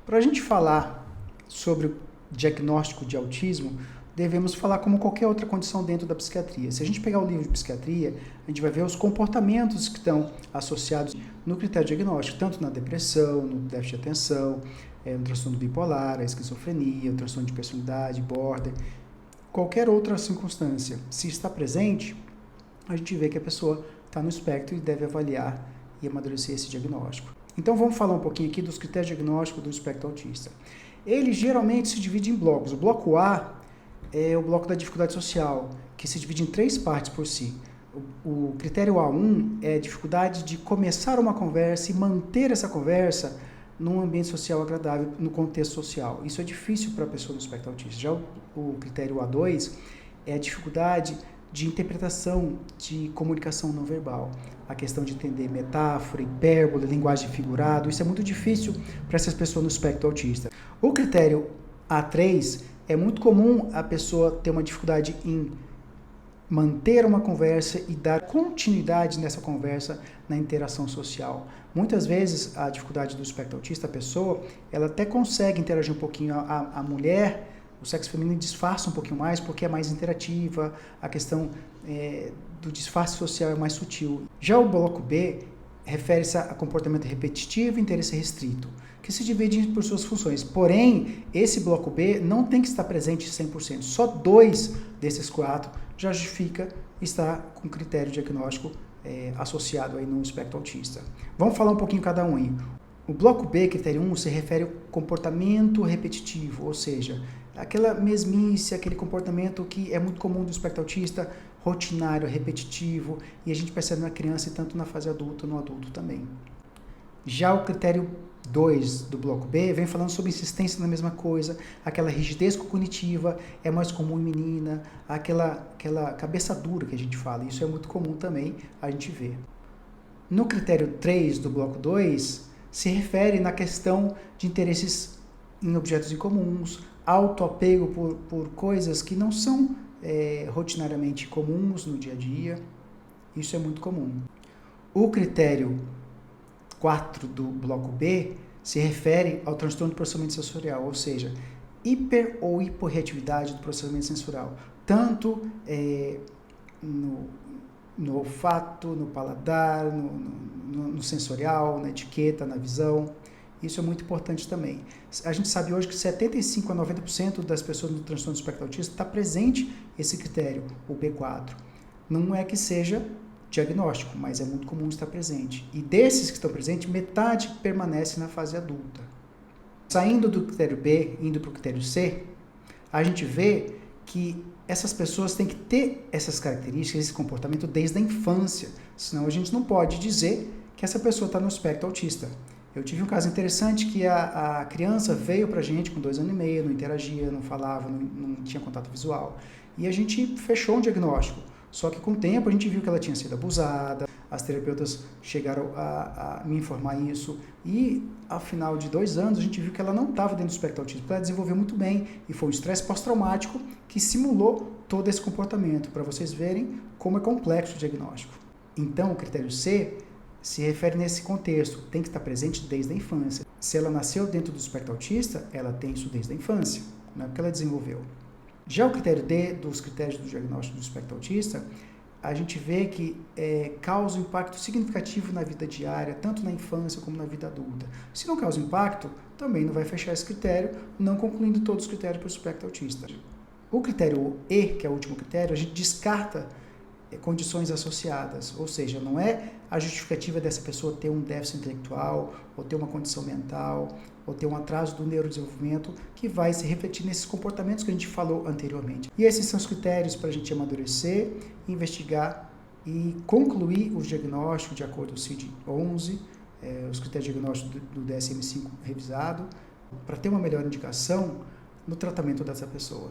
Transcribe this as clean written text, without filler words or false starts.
Para a gente falar sobre o diagnóstico de autismo, devemos falar como qualquer outra condição dentro da psiquiatria. Se a gente pegar o livro de psiquiatria, a gente vai ver os comportamentos que estão associados no critério diagnóstico, tanto na depressão, no déficit de atenção, no transtorno bipolar, a esquizofrenia, o transtorno de personalidade, border, qualquer outra circunstância. Se está presente, a gente vê que a pessoa está no espectro e deve avaliar e amadurecer esse diagnóstico. Então vamos falar um pouquinho aqui dos critérios diagnósticos do espectro autista. Ele geralmente se divide em blocos. O bloco A é o bloco da dificuldade social, que se divide em 3 partes por si. O critério A1 é a dificuldade de começar uma conversa e manter essa conversa num ambiente social agradável, no contexto social. Isso é difícil para a pessoa no espectro autista. Já o critério A2 é a dificuldade de interpretação de comunicação não verbal. A questão de entender metáfora, hipérbole, linguagem figurada, isso é muito difícil para essas pessoas no espectro autista. O critério A3 é muito comum a pessoa ter uma dificuldade em manter uma conversa e dar continuidade nessa conversa na interação social. Muitas vezes a dificuldade do espectro autista, a pessoa, ela até consegue interagir um pouquinho, a mulher, o sexo feminino disfarça um pouquinho mais porque é mais interativa, a questão do disfarce social é mais sutil. Já o bloco B refere-se a comportamento repetitivo e interesse restrito, que se divide por suas funções. Porém, esse bloco B não tem que estar presente 100%. Só 2 desses 4 já justifica estar com critério diagnóstico associado aí no espectro autista. Vamos falar um pouquinho cada um aí. O bloco B, critério 1, se refere ao comportamento repetitivo, ou seja, aquela mesmice, aquele comportamento que é muito comum do espectro autista, rotinário, repetitivo, e a gente percebe na criança e tanto na fase adulta, no adulto também. Já o critério 2 do bloco B vem falando sobre insistência na mesma coisa, aquela rigidez cognitiva é mais comum em menina, aquela cabeça dura que a gente fala, isso é muito comum também a gente ver. No critério 3 do bloco 2, se refere na questão de interesses em objetos incomuns, autoapego por coisas que não são rotinariamente comuns no dia a dia, isso é muito comum. O critério 4 do bloco B se refere ao transtorno do processamento sensorial, ou seja, hiper ou hiporreatividade do processamento sensorial, tanto no olfato, no paladar, no sensorial, na etiqueta, na visão. Isso é muito importante também. A gente sabe hoje que 75% a 90% das pessoas no transtorno do espectro autista está presente esse critério, o B4. Não é que seja diagnóstico, mas é muito comum estar presente. E desses que estão presentes, metade permanece na fase adulta. Saindo do critério B, indo para o critério C, a gente vê que essas pessoas têm que ter essas características, esse comportamento desde a infância, senão a gente não pode dizer que essa pessoa está no espectro autista. Eu tive um caso interessante que a criança veio para a gente com 2 anos e meio, não interagia, não falava, não tinha contato visual, e a gente fechou um diagnóstico. Só que com o tempo a gente viu que ela tinha sido abusada, as terapeutas chegaram a me informar isso, e ao final de 2 anos a gente viu que ela não estava dentro do espectro autista, porque ela desenvolveu muito bem, e foi um estresse pós-traumático que simulou todo esse comportamento, para vocês verem como é complexo o diagnóstico. Então o critério C se refere nesse contexto, tem que estar presente desde a infância. Se ela nasceu dentro do espectro autista, ela tem isso desde a infância, não é porque ela desenvolveu. Já o critério D, dos critérios do diagnóstico do espectro autista, a gente vê que causa um impacto significativo na vida diária, tanto na infância como na vida adulta. Se não causa impacto, também não vai fechar esse critério, não concluindo todos os critérios para o espectro autista. O critério E, que é o último critério, a gente descarta condições associadas, ou seja, não é a justificativa dessa pessoa ter um déficit intelectual, ou ter uma condição mental, ou ter um atraso do neurodesenvolvimento que vai se refletir nesses comportamentos que a gente falou anteriormente. E esses são os critérios para a gente amadurecer, investigar e concluir os diagnósticos de acordo com o CID-11, os critérios diagnósticos do DSM-5 revisado, para ter uma melhor indicação no tratamento dessa pessoa.